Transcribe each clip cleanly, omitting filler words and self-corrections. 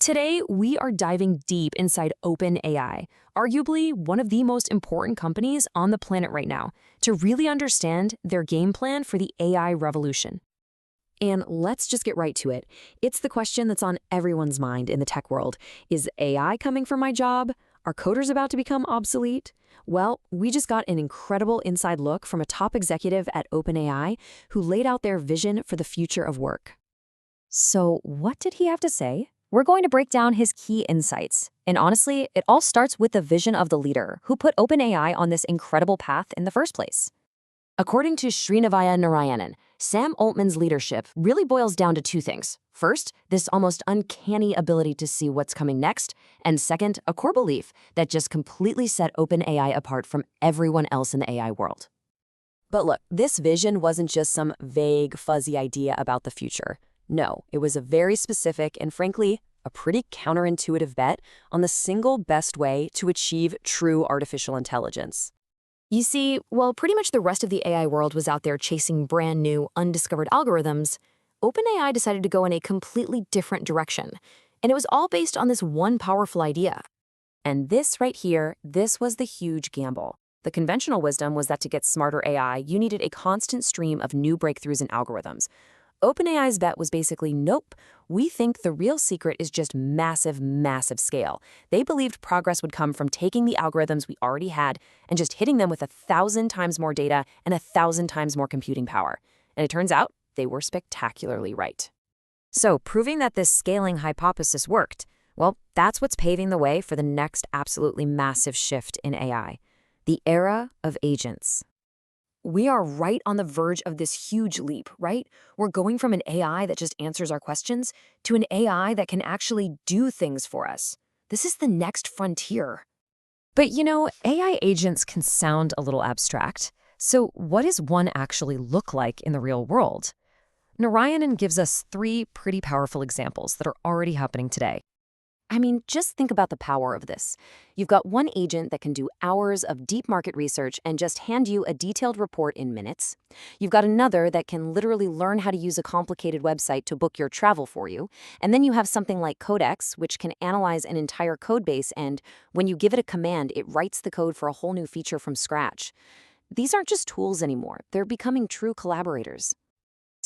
Today, we are diving deep inside OpenAI, arguably one of the most important companies on the planet right now, to really understand their game plan for the AI revolution. And let's just get right to it. It's the question that's on everyone's mind in the tech world. Is AI coming for my job? Are coders about to become obsolete? Well, we just got an incredible inside look from a top executive at OpenAI who laid out their vision for the future of work. So, what did he have to say? We're going to break down his key insights. And honestly, it all starts with the vision of the leader who put OpenAI on this incredible path in the first place. According to Srinivaya Narayanan, Sam Altman's leadership really boils down to two things. First, this almost uncanny ability to see what's coming next, and second, a core belief that just completely set OpenAI apart from everyone else in the AI world. But look, this vision wasn't just some vague, fuzzy idea about the future. No, it was a very specific and frankly, a pretty counterintuitive bet on the single best way to achieve true artificial intelligence. You see, while pretty much the rest of the AI world was out there chasing brand new, undiscovered algorithms, OpenAI decided to go in a completely different direction. And it was all based on this one powerful idea. And this right here, this was the huge gamble. The conventional wisdom was that to get smarter AI, you needed a constant stream of new breakthroughs in algorithms. OpenAI's bet was basically, nope, we think the real secret is just massive, massive scale. They believed progress would come from taking the algorithms we already had and just hitting them with 1,000 times more data and 1,000 times more computing power. And it turns out they were spectacularly right. So, proving that this scaling hypothesis worked, well, that's what's paving the way for the next absolutely massive shift in AI, the era of agents. We are right on the verge of this huge leap, right? We're going from an AI that just answers our questions to an AI that can actually do things for us. This is the next frontier. But you know, AI agents can sound a little abstract. So what does one actually look like in the real world? Narayanan gives us three pretty powerful examples that are already happening today. I mean, just think about the power of this. You've got one agent that can do hours of deep market research and just hand you a detailed report in minutes. You've got another that can literally learn how to use a complicated website to book your travel for you. And then you have something like Codex, which can analyze an entire code base, and when you give it a command, it writes the code for a whole new feature from scratch. These aren't just tools anymore. They're becoming true collaborators.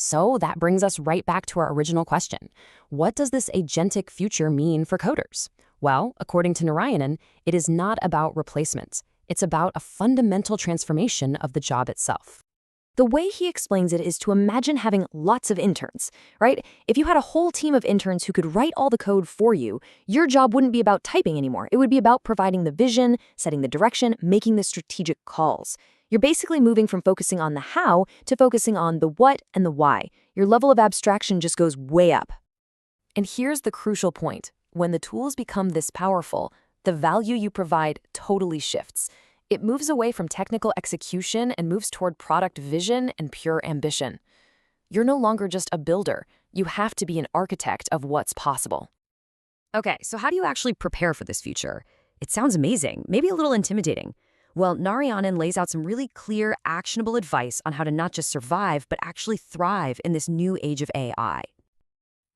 So that brings us right back to our original question. What does this agentic future mean for coders? Well, according to Narayanan, it is not about replacements. It's about a fundamental transformation of the job itself. The way he explains it is to imagine having lots of interns, right? If you had a whole team of interns who could write all the code for you, your job wouldn't be about typing anymore. It would be about providing the vision, setting the direction, making the strategic calls. You're basically moving from focusing on the how to focusing on the what and the why. Your level of abstraction just goes way up. And here's the crucial point. When the tools become this powerful, the value you provide totally shifts. It moves away from technical execution and moves toward product vision and pure ambition. You're no longer just a builder. You have to be an architect of what's possible. Okay, so how do you actually prepare for this future? It sounds amazing, maybe a little intimidating. Well, Narayanan lays out some really clear, actionable advice on how to not just survive, but actually thrive in this new age of AI.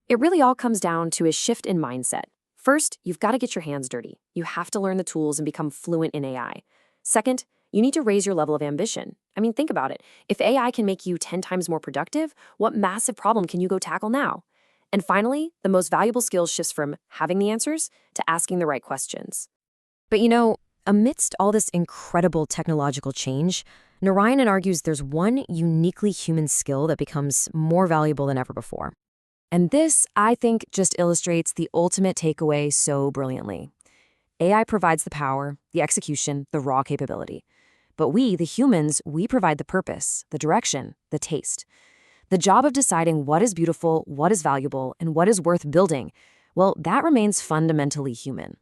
It really all comes down to a shift in mindset. First, you've got to get your hands dirty. You have to learn the tools and become fluent in AI. Second, you need to raise your level of ambition. I mean, think about it. If AI can make you 10 times more productive, what massive problem can you go tackle now? And finally, the most valuable skill shifts from having the answers to asking the right questions. But you know, amidst all this incredible technological change, Narayanan argues there's one uniquely human skill that becomes more valuable than ever before. And this, I think, just illustrates the ultimate takeaway so brilliantly. AI provides the power, the execution, the raw capability. But we, the humans, we provide the purpose, the direction, the taste. The job of deciding what is beautiful, what is valuable, and what is worth building, well, that remains fundamentally human.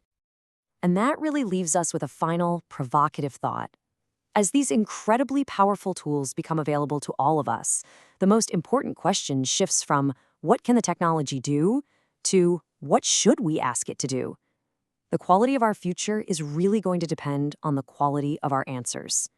And that really leaves us with a final, provocative thought. As these incredibly powerful tools become available to all of us, the most important question shifts from what can the technology do to what should we ask it to do? The quality of our future is really going to depend on the quality of our answers.